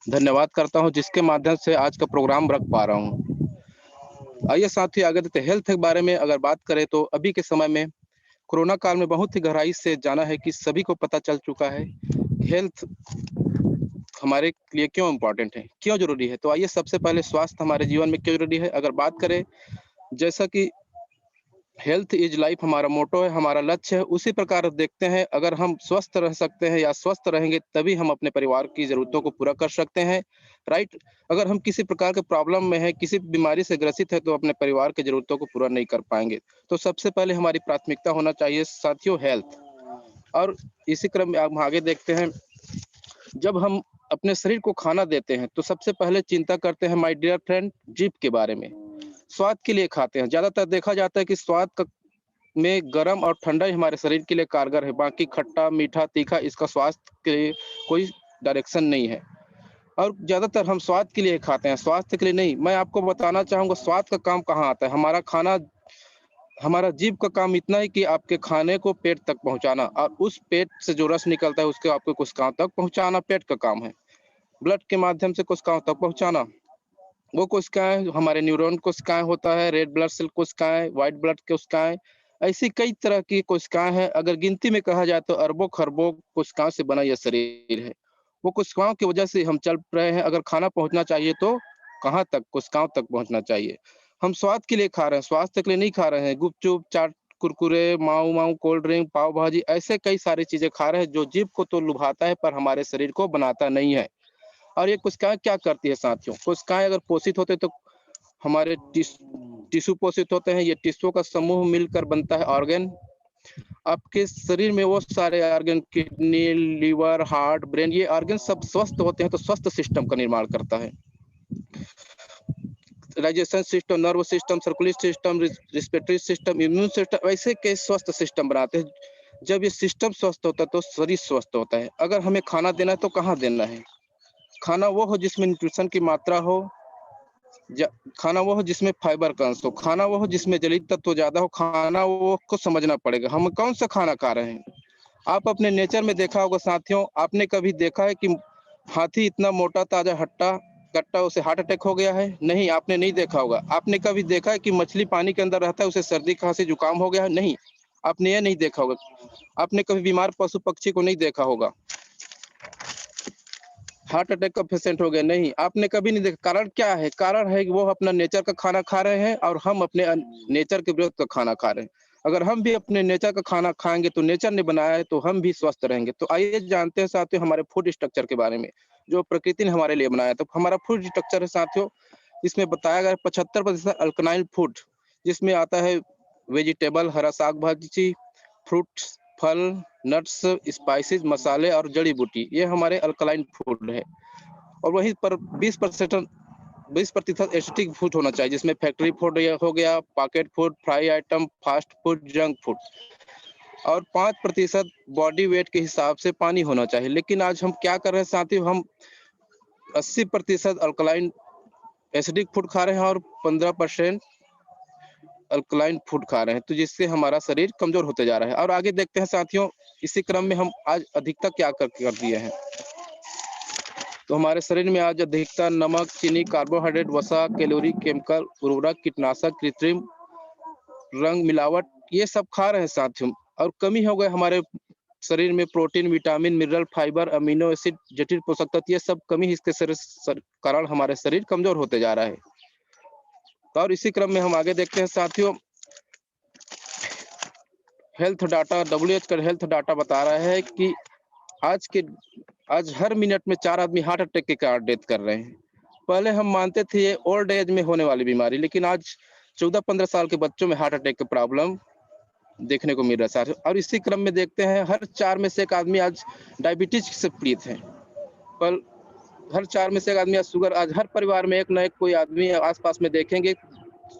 धन्यवाद करता हूँ जिसके माध्यम से आज का प्रोग्राम रख पा रहा हूँ। आइए साथी आगे देते हेल्थ के बारे में अगर बात करें तो अभी के समय में कोरोना काल में बहुत ही गहराई से जाना है कि सभी को पता चल चुका है हेल्थ हमारे लिए क्यों इम्पोर्टेंट है, क्यों जरूरी है। तो आइए सबसे पहले स्वास्थ्य हमारे जीवन में क्यों जरूरी है अगर बात करें, जैसा कि हेल्थ इज लाइफ हमारा मोटो है, हमारा लक्ष्य है, उसी प्रकार देखते हैं अगर हम स्वस्थ रह सकते हैं या स्वस्थ रहेंगे तभी हम अपने परिवार की ज़रूरतों को पूरा कर सकते हैं, राइट। अगर हम किसी प्रकार के प्रॉब्लम में हैं, किसी बीमारी से ग्रसित है तो अपने परिवार की ज़रूरतों को पूरा नहीं कर पाएंगे। तो सबसे पहले हमारी प्राथमिकता होना चाहिए साथियों हेल्थ। और इसी क्रम में हम आगे देखते हैं, जब हम अपने शरीर को खाना देते हैं तो सबसे पहले चिंता करते हैं माय डियर फ्रेंड जीभ के बारे में। स्वाद के लिए खाते हैं, ज़्यादातर देखा जाता है कि स्वाद का में गरम और ठंडा ही हमारे शरीर के लिए कारगर है, बाकी खट्टा मीठा तीखा इसका स्वास्थ्य के लिए कोई डायरेक्शन नहीं है। और ज़्यादातर हम स्वाद के लिए खाते हैं, स्वास्थ्य के लिए नहीं। मैं आपको बताना चाहूँगा स्वाद का काम कहाँ आता है। हमारा खाना, हमारा जीभ का काम इतना है कि आपके खाने को पेट तक पहुँचाना और उस पेट से जो रस निकलता है उसको आपके कोशिकाओं तक पहुँचाना पेट का काम है। ब्लड के माध्यम से कोशिकाओं तक पहुँचाना, वो कोशिकाएँ हमारे न्यूरॉन कोशिकाएँ होता है, रेड ब्लड सेल कोशिकाएँ, व्हाइट ब्लड कोशिकाएँ, ऐसी कई तरह की कोशिकाएँ हैं। अगर गिनती में कहा जाए तो अरबों-खरबों कोशिकाओं से बना यह शरीर है। वो कोशिकाओं की वजह से हम चल रहे हैं। अगर खाना पहुँचना चाहिए तो कहाँ तक? कोशिकाओं तक पहुँचना चाहिए। हम स्वाद के लिए खा रहे हैं, स्वास्थ्य के लिए नहीं खा रहे हैं। गुपचुप, चाट, कुरकुरे, माऊ-माऊ, कोल्ड ड्रिंक, पाव भाजी ऐसे कई सारी चीज़ें खा रहे हैं जो जीभ को तो लुभाता है पर हमारे शरीर को बनाता नहीं है। और ये कोशिकाएँ क्या करती है साथियों? कोशिकाएँ अगर पोषित होते तो हमारे टिश्यू पोषित होते हैं। ये टिश्यू का समूह मिलकर बनता है ऑर्गन। आपके शरीर में वो सारे organ kidney, liver, heart, brain ये ऑर्गन सब स्वस्थ होते हैं तो स्वस्थ सिस्टम का निर्माण करता है। Digestion system, nerve system, circulatory system, respiratory system, immune system ऐसे कई स्वस्थ सिस्टम बनाते हैं। जब ये सिस्टम स्वस्थ होता है तो शरीर स्वस्थ होता है। अगर हमें खाना देना है तो कहाँ देना है? खाना वो हो जिसमें न्यूट्रिशन की मात्रा हो, खाना वो हो जिसमें फाइबर का अंश हो, खाना वो हो जिसमें जलीय तत्व ज्यादा हो, खाना वो को समझना पड़ेगा हम कौन सा खाना खा रहे हैं। आप अपने नेचर में देखा होगा साथियों, आपने कभी देखा है कि हाथी इतना मोटा ताजा हट्टा कट्टा उसे हार्ट अटैक हो गया है? नहीं, आपने नहीं देखा होगा। आपने कभी देखा है कि मछली पानी के अंदर रहता है उसे सर्दी खांसी जुकाम हो गया है? नहीं, आपने ये नहीं देखा होगा। आपने कभी बीमार पशु पक्षी को नहीं देखा होगा हार्ट अटैक का पेशेंट हो गया? नहीं, आपने कभी नहीं देखा। कारण क्या है? कारण है कि वो अपना नेचर का खाना खा रहे हैं और हम अपने नेचर के विरुद्ध का खाना खा रहे हैं। अगर हम भी अपने नेचर का खाना खाएंगे तो नेचर ने बनाया है तो हम भी स्वस्थ रहेंगे। तो आइए जानते हैं साथियों हमारे फूड स्ट्रक्चर के बारे में, जो प्रकृति ने हमारे लिए बनाया। तो हमारा फूड स्ट्रक्चर है साथियों, इसमें बताया गया 75% अल्कलाइन फूड, जिसमें आता है वेजिटेबल, हरा साग भाजी, फ्रूट्स, फल, नट्स, स्पाइसेस, मसाले और जड़ी बूटी, ये हमारे अल्कलाइन फूड है। और वहीं पर 20% एसिडिक फूड होना चाहिए, जिसमें फैक्ट्री फूड हो गया, pocket food, fry item, fast food, junk food. और 5% बॉडी वेट के हिसाब से पानी होना चाहिए। लेकिन आज हम क्या कर रहे हैं साथियों, हम 80% अल्कलाइन एसिडिक फूड खा रहे हैं और 15% अल्कलाइन फूड खा रहे हैं, तो जिससे हमारा शरीर कमजोर होते जा रहा है। और आगे देखते हैं साथियों, इसी क्रम में हम आज अधिकता क्या कर दिए हैं। तो हमारे शरीर में आज अधिकतर नमक, चीनी, कार्बोहाइड्रेट, वसा, कैलोरी, केमिकल, उर्वरक, कीटनाशक, कृत्रिम रंग, मिलावट ये सब खा रहे हैं साथियों। और कमी हो गए हमारे शरीर में protein, vitamin, mineral, fibre, amino acid, जटिल पोषक तत्व, ये सब कमी इसके कारण हमारे शरीर कमजोर होते जा रहा है। तो और इसी क्रम में हम आगे देखते हैं साथियों, हेल्थ डाटा, WHO का हेल्थ डाटा बता रहा है कि आज हर मिनट में 4 आदमी हार्ट अटैक के कारण डेथ कर रहे हैं। पहले हम मानते थे ये ओल्ड एज में होने वाली बीमारी, लेकिन आज 14-15 साल के बच्चों में हार्ट अटैक का प्रॉब्लम देखने को मिल रहा है। और इसी क्रम में देखते हैं हर 4 में से एक आदमी आज डायबिटीज से पीड़ित है। पर हर 4 में से एक आदमी आज शुगर, आज हर परिवार में एक ना एक कोई आदमी आसपास में देखेंगे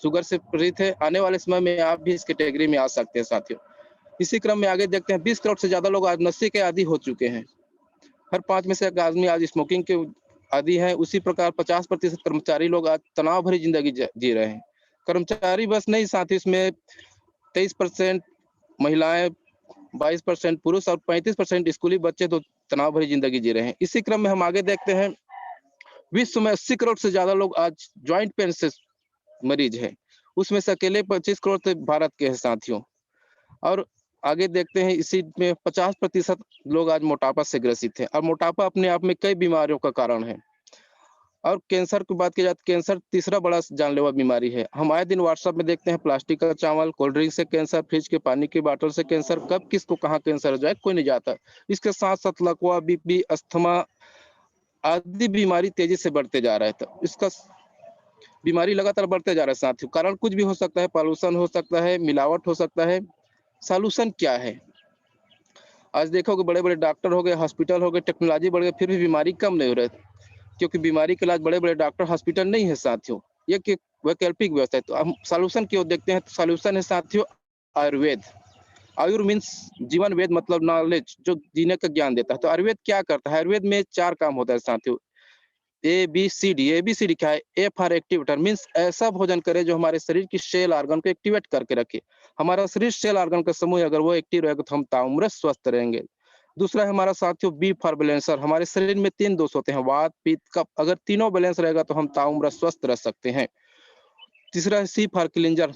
शुगर से पीड़ित है। आने वाले समय में आप भी इस कैटेगरी में आ सकते हैं साथियों। इसी क्रम में आगे देखते हैं 20 करोड़ से ज्यादा लोग आज नशे के आदी हो चुके हैं। हर 5 में से एक आदमी आज स्मोकिंग के आदी है। उसी प्रकार 50% कर्मचारी लोग आज तनाव भरी जिंदगी जी रहे हैं। कर्मचारी बस नहीं साथ ही इसमें 23% महिलाएं, 22% पुरुष और 35% स्कूली बच्चे तो तनाव भरी जिंदगी जी रहे हैं। इसी क्रम में हम आगे देखते हैं, विश्व में 80 करोड़ से ज्यादा लोग आज ज्वाइंट पेन से मरीज हैं। उसमें से अकेले 25 करोड़ तो भारत के हैं साथियों। और आगे देखते हैं इसी में 50% लोग आज मोटापा से ग्रसित हैं और मोटापा अपने आप में कई बीमारियों का कारण है। और कैंसर की बात की जाए तो कैंसर तीसरा बड़ा जानलेवा बीमारी है। हम आए दिन व्हाट्सएप में देखते हैं प्लास्टिक का चावल, कोल्ड ड्रिंक से कैंसर, फ्रिज के पानी की बोतल से कैंसर, कब किसको कहाँ कैंसर हो जाए कोई नहीं जाता। इसके साथ साथ लकवा, बीपी, अस्थमा आदि बीमारी तेजी से बढ़ते जा रहा है। तो इसका बीमारी लगातार बढ़ते जा रहा है साथियों। कारण कुछ भी हो सकता है, पॉल्यूशन हो सकता है, मिलावट हो सकता है। सॉल्यूशन क्या है? आज देखोगे बड़े बड़े डॉक्टर हो गए, हॉस्पिटल हो गए, टेक्नोलॉजी बढ़ गई, फिर भी बीमारी कम नहीं हो रही, क्योंकि बीमारी के इलाज बड़े बड़े डॉक्टर हॉस्पिटल नहीं है साथियों। ये कि वैकल्पिक व्यवस्था है। तो हम सॉल्यूशन की ओर देखते हैं तो सॉल्यूशन है साथियों आयुर्वेद। आयुर मीन्स जीवन, वेद मतलब नॉलेज, जो जीने का ज्ञान देता है। तो आयुर्वेद क्या करता है? आयुर्वेद में 4 काम होता है साथियों। A B C D. A B C D क्या है? ए फॉर एक्टिवेटर, मीन्स ऐसा भोजन करे जो हमारे शरीर की सेल ऑर्गन को एक्टिवेट करके रखे। हमारा शरीर सेल ऑर्गन का समूह अगर वो एक्टिव रहेगा तो हम ताउम्र स्वस्थ रहेंगे। दूसरा है हमारा साथियों बी फॉर बैलेंसर। हमारे शरीर में 3 दोष होते हैं, वात, पित्त, कफ। अगर तीनों बैलेंस रहेगा तो हम ताउम्र स्वस्थ रह सकते हैं। तीसरा है C for cleanser,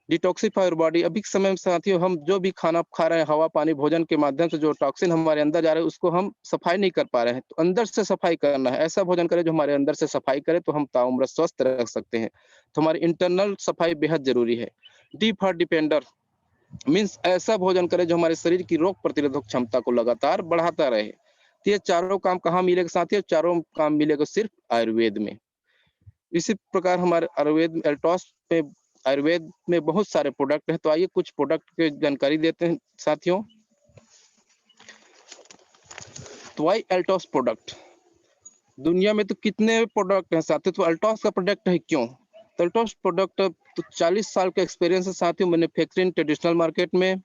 detoxify your body. अभी के समय में साथियों हम जो भी खाना खा रहे हैं, हवा, पानी, भोजन के माध्यम से जो टॉक्सिन हमारे अंदर जा रहे हैं उसको हम सफाई नहीं कर पा रहे हैं। तो अंदर से सफाई करना है। ऐसा भोजन करें जो हमारे अंदर से सफाई करे तो हम ताउम्र स्वस्थ रह सकते हैं। तो हमारी इंटरनल सफाई बेहद जरूरी है। डी फॉर डिपेंडर, मीन्स ऐसा भोजन करें जो हमारे शरीर की रोग प्रतिरोधक क्षमता को लगातार बढ़ाता रहे। तो ये चारों काम कहाँ मिलेगा साथियों? चारों काम मिलेगा सिर्फ आयुर्वेद में। इसी प्रकार हमारे आयुर्वेद एल्टॉस में, आयुर्वेद में बहुत सारे प्रोडक्ट हैं। तो आइए कुछ प्रोडक्ट की जानकारी देते हैं साथियों। तो वाई एल्टॉस प्रोडक्ट? दुनिया में तो कितने प्रोडक्ट हैं साथियों, तो अल्टॉस का प्रोडक्ट है क्यों? तो अल्टॉस प्रोडक्ट तो 40 साल का एक्सपीरियंस है साथियों मैन्युफैक्चरिंग ट्रेडिशनल मार्केट में।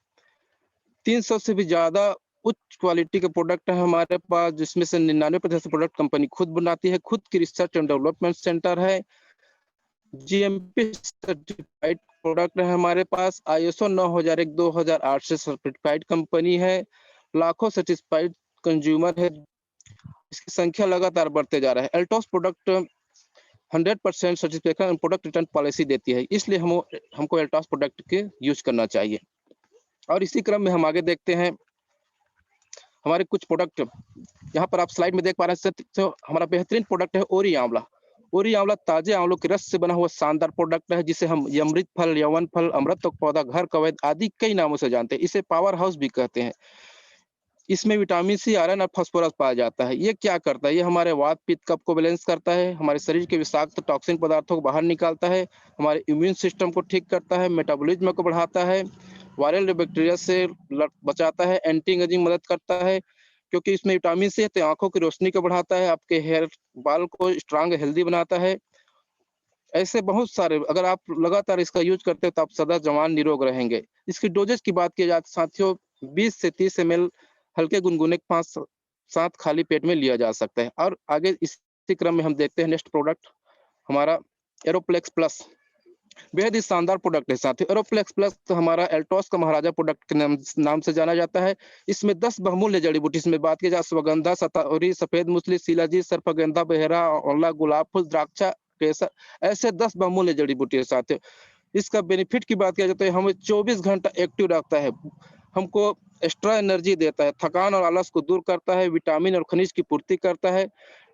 300 से भी ज्यादा उच्च क्वालिटी के प्रोडक्ट है हमारे पास, जिसमें से 99% प्रोडक्ट कंपनी खुद बनाती है। खुद की रिसर्च एंड डेवलपमेंट सेंटर है। जीएमपी सर्टिफाइड प्रोडक्ट है हमारे पास। आईएसओ 9001 2008 से सर्टिफाइड कंपनी है। लाखों सेटिस्फाइड कंज्यूमर है। इसकी संख्या लगातार बढ़ते जा रहा है। Altos product 100% certification product return policy देती है, इसलिए हमको एल्टॉस प्रोडक्ट के यूज करना चाहिए। और इसी क्रम में हम आगे देखते हैं हमारे कुछ प्रोडक्ट। यहाँ पर आप स्लाइड में देख पा रहे हैं तो हमारा बेहतरीन प्रोडक्ट है ओरी आंवला। ओरी आंवला ताजे आंवलों के रस से बना हुआ शानदार प्रोडक्ट है, जिसे हम अमृत फल, यवन फल, अमृत पौधा, घर का वैद्य आदि कई नामों से जानते हैं। इसे पावर हाउस भी कहते हैं। इसमें विटामिन सी, आयरन और फास्फोरस पाया जाता है। ये क्या करता है? ये हमारे वात, पित्त, कफ को बैलेंस करता है, हमारे शरीर के विषाक्त टॉक्सिन पदार्थों को बाहर निकालता है, हमारे इम्यून सिस्टम को ठीक करता है, मेटाबॉलिज्म को बढ़ाता है, वायरल बैक्टीरिया से बचाता है, एंटी एजिंग मदद करता है, क्योंकि इसमें विटामिन सी है। तो आंखों की रोशनी को बढ़ाता है, आपके हेयर बाल को स्ट्रांग हेल्दी बनाता है। ऐसे बहुत सारे, अगर आप लगातार इसका यूज करते हैं तो आप सदा जवान निरोग रहेंगे। इसकी डोजेज की बात की जाए तो साथियों 20 से 30 ml हल्के गुनगुने 5-7 खाली पेट में लिया जा सकता है। और आगे इसी क्रम में हम देखते हैं नेक्स्ट प्रोडक्ट हमारा एरोप्लेक्स प्लस। बेहद ही शानदार प्रोडक्ट है साथियों। एरोप्लेक्स प्लस तो हमारा एल्टॉस का महाराजा प्रोडक्ट के नाम से जाना जाता है। इसमें 10 बहुमूल्य जड़ी बूटी, इसमें बात की जाए अश्वगंधा, शतावरी, सफेद मूसली, शिलाजीत, सर्पगंधा, बहेरा, औला, गुलाब फूल, द्राक्षा, केसर, ऐसे 10 बहुमूल्य जड़ी बूटी है साथियों। इसका बेनिफिट की बात किया जाए तो हमें 24 घंटा एक्टिव रखता है, हमको एक्स्ट्रा एनर्जी देता है, थकान और आलस को दूर करता है, विटामिन और खनिज की पूर्ति करता है,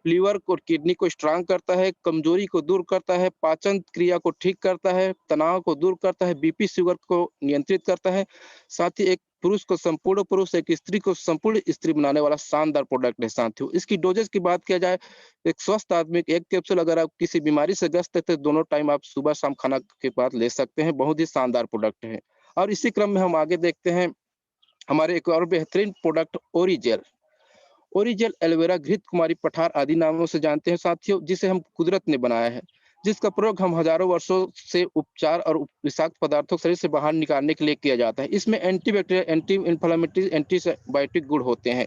लीवर और किडनी को स्ट्रांग करता है, कमजोरी को दूर करता है, पाचन क्रिया को ठीक करता है, तनाव को दूर करता है, बीपी शुगर को नियंत्रित करता है। साथ ही एक पुरुष को संपूर्ण पुरुष, एक स्त्री को संपूर्ण स्त्री बनाने वाला शानदार प्रोडक्ट है साथियों। इसकी डोजेज की बात किया जाए, एक स्वस्थ आदमी एक कैप्सूल अगर आप किसी बीमारी से ग्रस्त है तो दोनों टाइम आप सुबह शाम खाना के बाद ले सकते हैं। बहुत ही शानदार प्रोडक्ट है। और इसी क्रम में हम आगे देखते हैं हमारे एक और बेहतरीन प्रोडक्ट ओरिजेल। ओरिजेल एलोवेरा, घृत कुमारी, पठार आदि नामों से जानते हैं साथियों, जिसे हम कुदरत ने बनाया है, जिसका प्रयोग हम हजारों वर्षों से उपचार और विषाक्त पदार्थों को शरीर से बाहर निकालने के लिए किया जाता है। इसमें एंटीबैक्टीरियल, एंटी इन्फ्लेमेटरी, एंटीबायोटिक गुण होते हैं।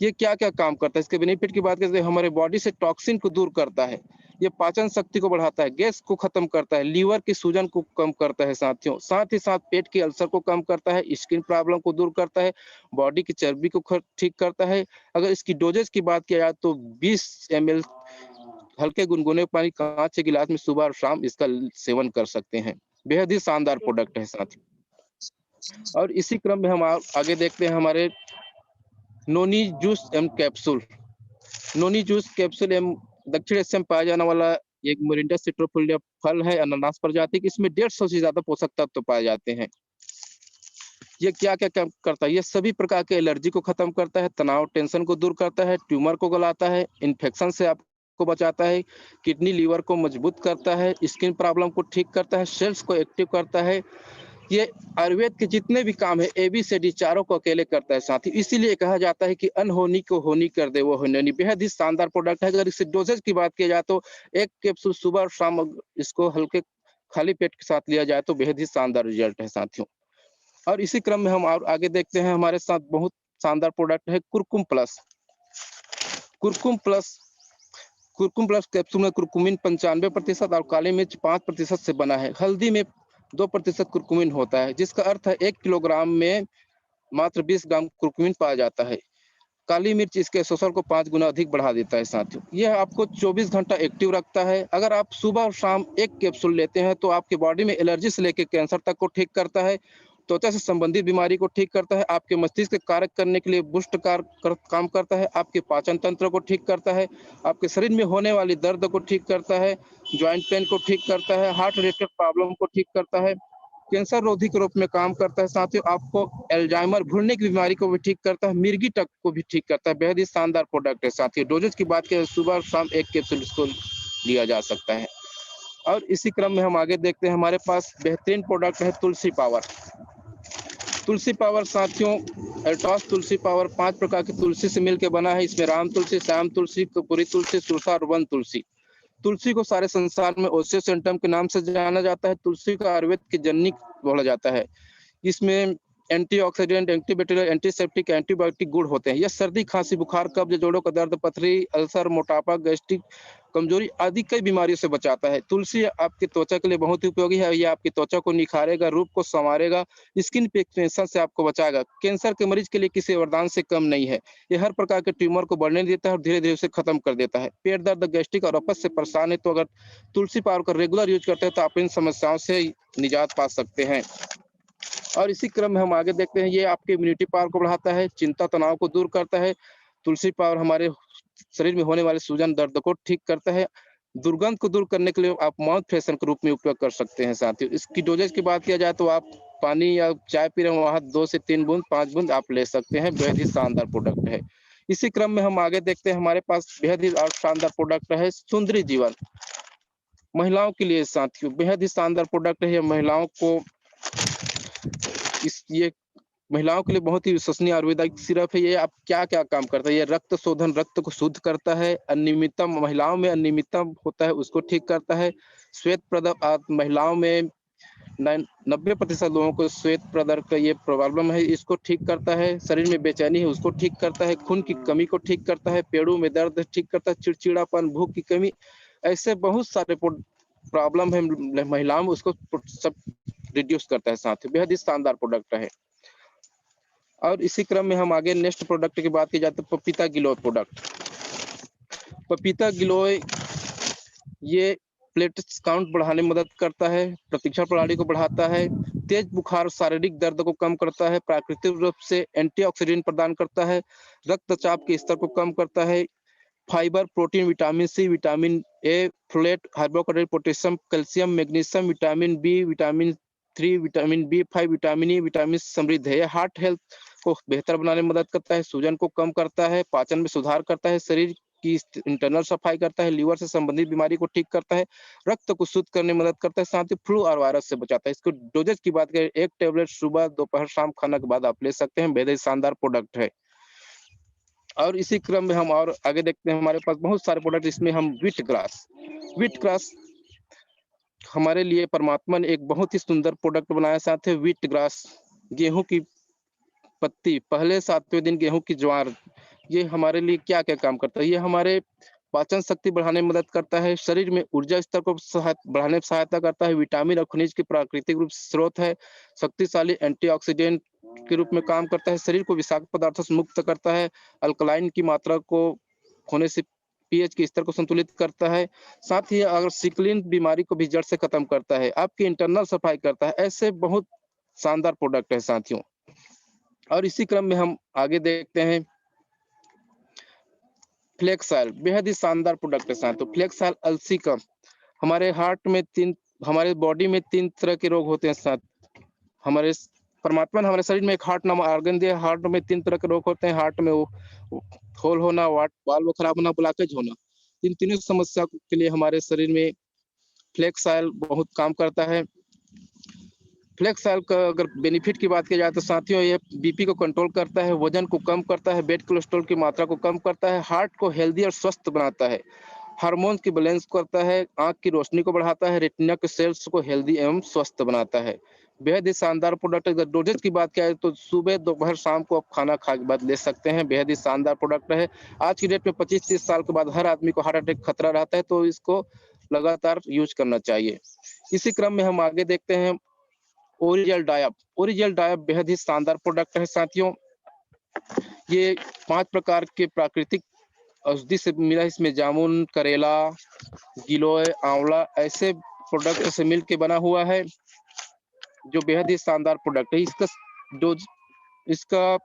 ये क्या-क्या काम करता है? इसके बेनिफिट की बात करें तो हमारे बॉडी से टॉक्सिन को दूर करता है, ये पाचन शक्ति को बढ़ाता है, गैस को खत्म करता है, लीवर की सूजन को कम करता है साथियों। साथ ही साथ पेट के अल्सर को कम करता है, स्किन प्रॉब्लम को दूर करता है, बॉडी की चर्बी को ठीक करता है। अगर इसकी डोजेज की बात किया जाए तो 20 ml हल्के गुनगुने पानी कांच के गिलास में सुबह और शाम इसका सेवन कर सकते हैं। बेहद ही शानदार प्रोडक्ट है साथियों। और इसी क्रम में हम आगे देखते हैं हमारे नोनी जूस एवं कैप्सूल। नोनी जूस कैप्सूल एवं दक्षिण एशिया में पाया जाने वाला एक मोरिंडा सिट्रोफिलिया फल है, अनानास प्रजाति की। इसमें 150 से ज्यादा पोषक तत्व पाए जाते हैं। ये क्या क्या काम करता है? ये सभी प्रकार के एलर्जी को खत्म करता है, तनाव टेंशन को दूर करता है, ट्यूमर को गलाता है, इन्फेक्शन से आपको बचाता है, किडनी लीवर को मजबूत करता है, स्किन प्रॉब्लम को ठीक करता है, सेल्स को एक्टिव करता है। ये आयुर्वेद के जितने भी काम है एबीसीडी चारों को अकेले करता है साथी। इसीलिए कहा जाता है कि अनहोनी को होनी कर दे वो होनी। बेहद ही शानदार प्रोडक्ट है। अगर इससे डोजेज की बात की जाए तो एक कैप्सूल सुबह और शाम इसको हल्के खाली पेट के साथ लिया जाए तो बेहद ही शानदार रिजल्ट है साथियों। और इसी क्रम में हम और आगे देखते हैं, हमारे साथ बहुत शानदार प्रोडक्ट है Kurkumbh plus. Kurkumbh plus Kurkumbh plus capsule में कुरकुमिन 95% और काली मिर्च 5% से बना है। हल्दी में 2% कुरकुमिन होता है, जिसका अर्थ है 1 किलोग्राम में मात्र 20 ग्राम कुरकुमिन पाया जाता है। काली मिर्च इसके शोषण को 5 गुना अधिक बढ़ा देता है साथियों। यह आपको 24 घंटा एक्टिव रखता है। अगर आप सुबह और शाम एक कैप्सूल लेते हैं तो आपकी बॉडी में एलर्जी से लेकर कैंसर तक को ठीक करता है, त्वचा से संबंधित बीमारी को ठीक करता है, आपके मस्तिष्क के कार्य करने के लिए बूस्ट काम करता है, आपके पाचन तंत्र को ठीक करता है, आपके शरीर में होने वाली दर्द को ठीक करता है, ज्वाइंट पेन को ठीक करता है, हार्ट रिलेटेड प्रॉब्लम को ठीक करता है, कैंसर रोधी के रूप में काम करता है साथियों। आपको एल्जाइमर भूलने की बीमारी को भी ठीक करता है, मिर्गी तक को भी ठीक करता है। बेहद ही शानदार प्रोडक्ट है साथियों। डोजेज की बात करें सुबह और शाम एक कैप्सूल इसको लिया जा सकता है। और इसी क्रम में हम आगे देखते हैं, हमारे पास बेहतरीन प्रोडक्ट है तुलसी पावर। तुलसी पावर साथियों, एल्टॉस तुलसी पावर 5 प्रकार की तुलसी से मिलकर बना है। इसमें राम तुलसी, श्याम तुलसी, कपूरी तुलसी, सुरसा और वन तुलसी। तुलसी को सारे संसार में ओसियोसेंटम के नाम से जाना जाता है। तुलसी का आयुर्वेद की जननी बोला जाता है। इसमें एंटीऑक्सीडेंट, एंटीबैक्टीरियल, एंटीसेप्टिक, एंटीबायोटिक गुण होते हैं। यह सर्दी, खांसी, बुखार, कब्ज, जोड़ों का दर्द, पथरी, अल्सर, मोटापा, गैस्ट्रिक कमजोरी आदि कई बीमारियों से बचाता है। तुलसी आपकी त्वचा के लिए बहुत ही उपयोगी है। यह आपकी त्वचा को निखारेगा, रूप को संवारेगा, स्किन पिगमेंटेशन से आपको बचाएगा। कैंसर के मरीज के लिए किसी वरदान से कम नहीं है। यह हर प्रकार के ट्यूमर को बढ़ने देता है और धीरे धीरे उसे खत्म कर देता है। पेट दर्द, गैस्ट्रिक और अपच से परेशान है तो अगर तुलसी पाउडर का रेगुलर यूज करते हैं तो आप इन समस्याओं से निजात पा सकते हैं। और इसी क्रम में हम आगे देखते हैं, ये आपके इम्यूनिटी पावर को बढ़ाता है, चिंता तनाव को दूर करता है। तुलसी पावर हमारे शरीर में होने वाले सूजन दर्द को ठीक करता है। दुर्गंध को दूर करने के लिए आप माउथ फ्रेशनर के रूप में उपयोग कर सकते हैं साथियों। इसकी डोजेज की बात किया जाए तो आप पानी या चाय पी रहे हो वहां 2 से 3 बूंद 5 बूंद आप ले सकते हैं। बेहद ही शानदार प्रोडक्ट है। इसी क्रम में हम आगे देखते हैं, हमारे पास बेहद ही और शानदार प्रोडक्ट है सुंदरी जीवन। महिलाओं के लिए साथियों बेहद ही शानदार प्रोडक्ट है। ये महिलाओं को ये महिलाओं के लिए बहुत ही विश्वसनीय आयुर्वेदिक सिरप है। ये आप क्या क्या काम करता है? ये रक्त शोधन, रक्त को शुद्ध करता है। अनियमितता, महिलाओं में अनियमितता होता है उसको ठीक करता है। श्वेत प्रदर, महिलाओं में 90% लोगों को श्वेत प्रदर का ये प्रॉब्लम है, इसको ठीक करता है। शरीर में बेचैनी है उसको ठीक करता है। खून की कमी को ठीक करता है। पेड़ों में दर्द ठीक करता है। चिड़चिड़ापन, भूख की कमी, ऐसे बहुत सारे प्रॉब्लम है महिलाओं में, उसको सब रिड्यूस करता है साथ ही। बेहद ही शानदार प्रोडक्ट है। और इसी क्रम में हम आगे नेक्स्ट प्रोडक्ट की बात की जाए तो पपीता गिलोय प्रोडक्ट। पपीता गिलोय ये प्लेटलेट्स काउंट बढ़ाने में मदद करता है, प्रतिरक्षा प्रणाली को बढ़ाता है, तेज बुखार, शारीरिक दर्द को कम करता है, प्राकृतिक रूप से एंटीऑक्सीडेंट प्रदान करता है, रक्तचाप के स्तर को कम करता है, fibre, protein, vitamin C, vitamin A, folate, carbohydrate, potassium, calcium, magnesium, vitamin B, vitamin 3, vitamin B 5, vitamin E, vitamin समृद्ध है। यह हार्ट हेल्थ को बेहतर बनाने में मदद करता है, सूजन को कम करता है, पाचन में सुधार करता है, शरीर की इंटरनल सफाई करता है, लीवर से संबंधित बीमारी को ठीक करता है, रक्त को शुद्ध करने में मदद करता है, साथ ही फ्लू और वायरस से बचाता है। इसको डोजेज की बात करें, 1 टैबलेट सुबह, दोपहर, शाम खाना के बाद आप ले सकते हैं। बेहद शानदार प्रोडक्ट है। और इसी क्रम में हम और आगे देखते हैं, हमारे पास बहुत सारे प्रोडक्ट, इसमें हम व्हीट ग्रास हमारे लिए परमात्मा ने एक बहुत ही सुंदर प्रोडक्ट बनाया। साथ ही व्हीट ग्रास, गेहूं की पत्ती, पहले 7वें दिन गेहूं की ज्वार, ये हमारे लिए क्या क्या काम करता है? ये हमारे पाचन शक्ति बढ़ाने में मदद करता है, शरीर में ऊर्जा स्तर को बढ़ाने में सहायता करता है, विटामिन और खनिज के प्राकृतिक रूप से स्रोत है, शक्तिशाली एंटीऑक्सीडेंट के रूप में काम करता है, शरीर को विषाक्त पदार्थों से मुक्त करता है, अल्कलाइन की मात्रा को होने से पीएच के स्तर को संतुलित करता है। साथ ही अगर सिकलिन बीमारी को भी जड़ से खत्म करता है, आपकी इंटरनल सफाई करता है। ऐसे बहुत शानदार प्रोडक्ट है साथियों। और इसी क्रम में हम आगे देखते हैं फ्लेक्स ऑयल, बेहद ही शानदार प्रोडक्ट है साथियों। फ्लेक्स ऑयल अलसी का हमारे हार्ट में हमारे बॉडी में 3 तरह के रोग होते हैं साथ। हमारे परमात्मा ने हमारे शरीर में एक हार्ट नामक ऑर्गन दिया। हार्ट में 3 तरह के रोग होते हैं। हार्ट में वो होल होना, वाल्व खराब होना, ब्लॉकेज होना। इन तीनों समस्या के लिए हमारे शरीर में फ्लेक्स ऑयल बहुत काम करता है। फ्लेक्स ऑयल का अगर बेनिफिट की बात की जाए तो साथियों, ये बीपी को कंट्रोल करता है, वजन को कम करता है, बैड कोलेस्ट्रॉल की मात्रा को कम करता है, हार्ट को हेल्दी और स्वस्थ बनाता है, हार्मोन की बैलेंस करता है, आंख की रोशनी को बढ़ाता है, रेटिना के सेल्स को हेल्दी एवं स्वस्थ बनाता है। बेहद ही शानदार प्रोडक्ट है। अगर डोजेज की बात किया जाए तो सुबह, दोपहर, शाम को आप खाना खा के बाद ले सकते हैं। बेहद ही शानदार प्रोडक्ट है। आज की डेट में 25-30 साल के बाद हर आदमी को हार्ट अटैक खतरा रहता है, तो इसको लगातार यूज करना चाहिए। इसी क्रम में हम आगे देखते हैं ओरिजिनल डायब। ओरिजिनल डायब बेहद ही शानदार प्रोडक्ट है साथियों। ये 5 प्रकार के प्राकृतिक औषधि से मिला। इसमें जामुन, करेला, गिलोय, आंवला ऐसे प्रोडक्ट से मिल के बना हुआ है, जो बेहद ही शानदार प्रोडक्ट है। इसका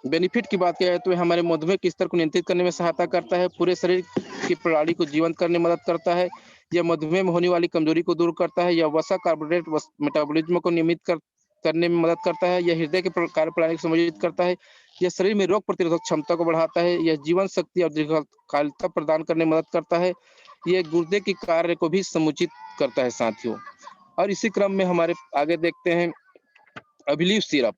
बेनिफिट की बात किया जाए तो हमारे मधुमेह के स्तर को नियंत्रित करने में सहायता करता है, पूरे शरीर की प्रणाली को जीवंत करने में मदद करता है। यह मधुमेह में होने वाली कमजोरी को दूर करता है। यह वसा कार्बोहाइड्रेट मेटाबॉलिज्म को नियमित करने में मदद करता है। यह हृदय के कार्य प्रणाली को समायोजित करता है। यह शरीर में रोग प्रतिरोधक क्षमता को बढ़ाता है। यह जीवन शक्ति और दीर्घकालिकता प्रदान करने में मदद करता है। यह गुर्दे के कार्य को भी समुचित करता है साथियों। और इसी क्रम में हमारे आगे देखते हैं अभिलीव सिरप।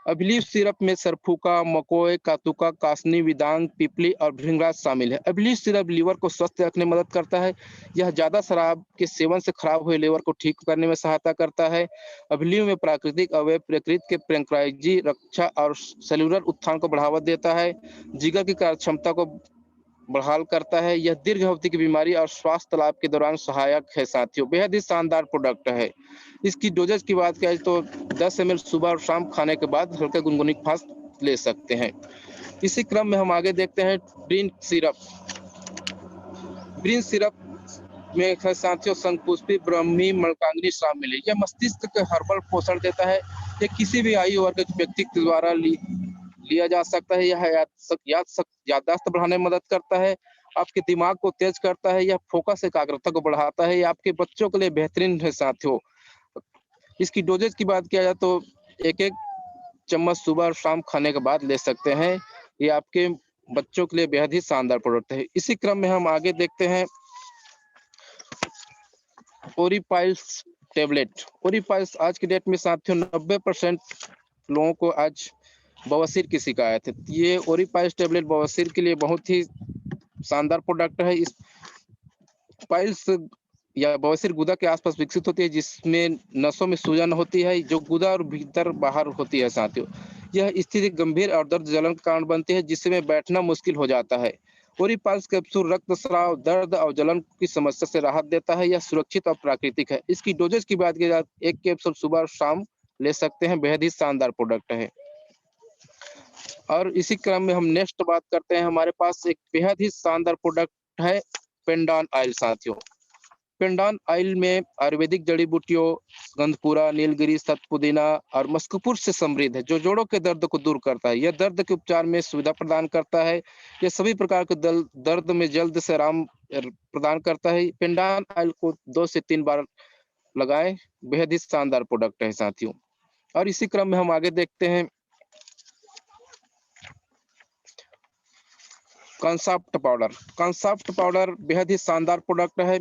अभिलीव सिरप में सरफुका, मकोय, कातुका, कासनी, विदांग, पिपली और भृंगराज शामिल है। अभिलीव सिरप लीवर को स्वस्थ रखने में मदद करता है। यह ज्यादा शराब के सेवन से खराब हुए लीवर को ठीक करने में सहायता करता है। अभिलीव में प्राकृतिक अवयव प्रकृति के पैंक्रियाजी रक्षा और सेलुलर उत्थान को बढ़ावा देता है। जिगर की कार्य क्षमता को बहाल करता है। यह दीर्घ अवधि की बीमारी और स्वास्थ्य लाभ के दौरान सहायक है साथियों। बेहद ही शानदार प्रोडक्ट है। इसकी डोजेज की बात करें तो 10 ml सुबह और शाम खाने के बाद हल्का गुनगुनी फास्ट ले सकते हैं। इसी क्रम में हम आगे देखते हैं ब्रीन सिरप। ब्रीन सिरप में साथियों शंखपुष्पी, ब्रह्मी, मलकांगनी शामिल है। यह मस्तिष्क के हर्बल पोषण देता है। यह किसी भी आयु वर्ग के व्यक्ति के द्वारा लिया जा सकता है। यह याददाश्त बढ़ाने में मदद करता है, आपके दिमाग को तेज करता है, यह फोकस एकाग्रता को बढ़ाता है। यह आपके बच्चों के लिए बेहतरीन है साथियों। इसकी डोजेज की बात किया जाए तो 1-1 चम्मच सुबह और शाम खाने के बाद ले सकते हैं। ये आपके बच्चों के लिए बेहद ही शानदार प्रोडक्ट है। इसी क्रम में हम आगे देखते हैं ओरिपाइल्स टेबलेट। ओरिपाइल्स आज की डेट में साथियों 90% लोगों को आज बवासीर की शिकायत है। ये ओरिपाइल्स टेबलेट बवासीर के लिए बहुत ही शानदार प्रोडक्ट है। इस पाइल्स या बवासीर गुदा के आसपास विकसित होती है, जिसमें नसों में सूजन होती है, जो गुदा और भीतर बाहर होती है साथियों। यह स्थिति गंभीर और दर्द जलन का कारण बनती है, जिसमें बैठना मुश्किल हो जाता है। ओरिपाल्स कैप्सूल रक्तस्राव, दर्द और जलन की समस्या से राहत देता है। यह सुरक्षित और प्राकृतिक है। इसकी डोजेज की बात की जाए 1 कैप्सूल सुबह और शाम ले सकते हैं। बेहद ही शानदार प्रोडक्ट है। और इसी क्रम में हम नेक्स्ट बात करते हैं, हमारे पास एक बेहद ही शानदार प्रोडक्ट है पेंडान ऑयल साथियों। पेंडान ऑयल में आयुर्वेदिक जड़ी बूटियों गंधपुरा, नीलगिरी, सतपुदीना और मस्कपुर से समृद्ध है, जो जोड़ों के दर्द को दूर करता है। यह दर्द के उपचार में सुविधा प्रदान करता है। यह सभी प्रकार के दर्द में जल्द से आराम प्रदान करता है। पेंडान ऑयल को 2 से 3 बार लगाएं। बेहद ही शानदार प्रोडक्ट है साथियों। और इसी क्रम में हम आगे देखते हैं कंसॉफ्ट पाउडर। कंसॉफ्ट पाउडर बेहद ही शानदार प्रोडक्ट है।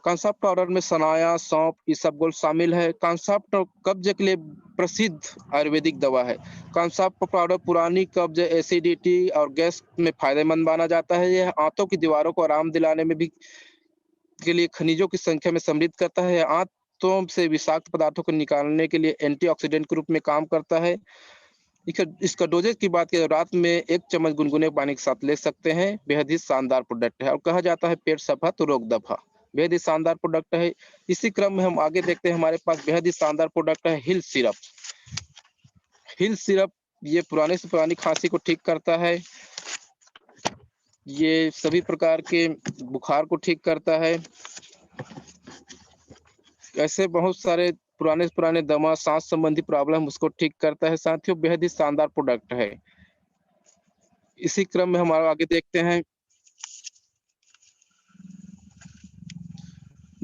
कंसॉफ्ट पाउडर में सनाया, सौंफ, इसबगोल शामिल है। कंसॉफ्ट कब्ज के लिए प्रसिद्ध आयुर्वेदिक दवा है। कंसॉफ्ट पाउडर पुरानी कब्ज, एसिडिटी और गैस में फायदेमंद माना जाता है। यह आंतों की दीवारों को आराम दिलाने में भी के लिए खनिजों की संख्या में समृद्ध करता है। आंतों से विषाक्त पदार्थों को निकालने के लिए एंटीऑक्सीडेंट के रूप में काम करता है। इसका डोजेज की बात करें, रात में 1 चम्मच गुनगुने पानी के साथ ले सकते हैं। बेहद ही शानदार प्रोडक्ट है और कहा जाता है पेट सफा तो रोग दफा। बेहद ही शानदार प्रोडक्ट है। इसी क्रम में हम आगे देखते हैं, हमारे पास बेहद ही शानदार प्रोडक्ट है हिल सिरप। हिल सिरप ये पुराने से पुरानी खांसी को ठीक करता है। ये सभी प्रकार के बुखार को ठीक करता है। ऐसे बहुत सारे पुराने-पुराने दमा, सांस संबंधी प्रॉब्लम उसको ठीक करता है। साथियों, बेहद ही शानदार प्रोडक्ट है। इसी क्रम में हम आगे देखते हैं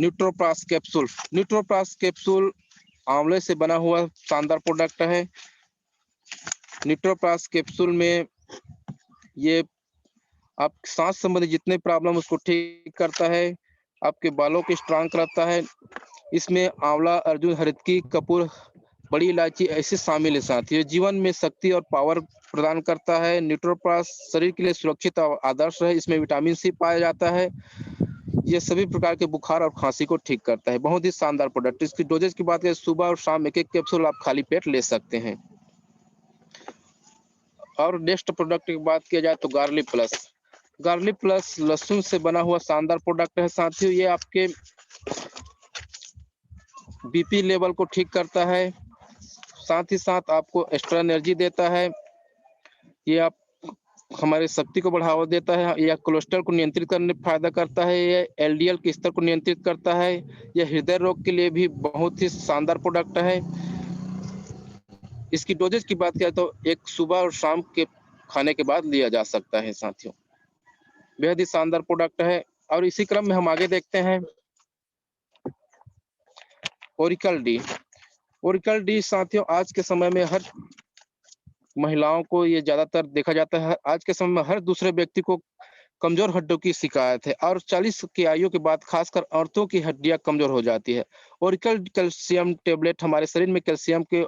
न्यूट्रोप्लास कैप्सूल। न्यूट्रोप्लास कैप्सूल आंवले से बना हुआ शानदार प्रोडक्ट है। न्यूट्रोप्लास कैप्सूल में ये आप सांस संबंधी जितने प्रॉब्लम उसको ठीक करता है, आपके बालों को स्ट्रांग कराता है। इसमें आंवला, अर्जुन, हरितकी, कपूर, बड़ी इलायची ऐसे शामिल है। साथियों, जीवन में शक्ति और पावर प्रदान करता है। न्यूट्रोप्लास शरीर के लिए सुरक्षित और आदर्श है। इसमें विटामिन सी पाया जाता है। ये सभी प्रकार के बुखार और खांसी को ठीक करता है। बहुत ही शानदार प्रोडक्ट। इसकी डोजेज की बात करें, सुबह और शाम एक-एक कैप्सूल आप खाली पेट ले सकते हैं। और नेक्स्ट प्रोडक्ट की बात किया जाए तो गार्लिक प्लस। गार्लिक प्लस लहसुन से बना हुआ शानदार प्रोडक्ट है। साथियों, ये आपके बीपी लेवल को ठीक करता है, साथ ही साथ आपको एक्स्ट्रा एनर्जी देता है। ये आप हमारे शक्ति को बढ़ावा देता है। यह कोलेस्ट्रॉल को नियंत्रित करने में फायदा करता है। यह एलडीएल के स्तर को नियंत्रित करता है। यह हृदय रोग के लिए भी बहुत ही शानदार प्रोडक्ट है। इसकी डोजेज की बात करें तो एक सुबह और शाम के खाने के बाद लिया जा सकता है। साथियों, बेहद ही शानदार प्रोडक्ट है। और इसी क्रम में हम आगे देखते हैं ओरिकल डी। ओरिकल डी साथियों, आज के समय में हर महिलाओं को ये ज्यादातर देखा जाता है। आज के समय में हर दूसरे व्यक्ति को कमजोर हड्डियों की शिकायत है और 40 की आयु के बाद खासकर औरतों की हड्डियां कमजोर हो जाती है। ओरिकल कैल्शियम टेबलेट हमारे शरीर में कैल्शियम के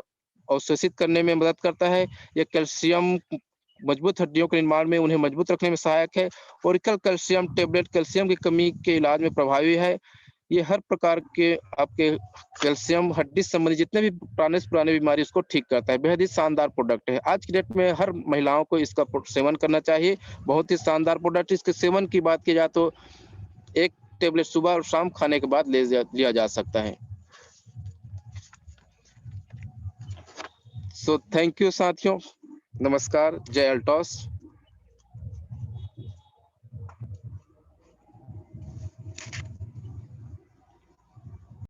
अवशोषित करने में मदद करता है। यह कैल्शियम मजबूत हड्डियों के निर्माण में उन्हें मजबूत रखने में सहायक है। ओरिकल कैल्शियम टेबलेट कैल्शियम की कमी के इलाज में प्रभावी है। ये हर प्रकार के आपके कैल्शियम हड्डी संबंधी जितने भी पुराने से पुराने बीमारी उसको ठीक करता है। बेहद ही शानदार प्रोडक्ट है। आज की डेट में हर महिलाओं को इसका सेवन करना चाहिए। बहुत ही शानदार प्रोडक्ट। इसके सेवन की बात की जाए तो एक टेबलेट सुबह और शाम खाने के बाद लिया जा सकता है। सो थैंक यू साथियों। नमस्कार। जय अल्टॉस।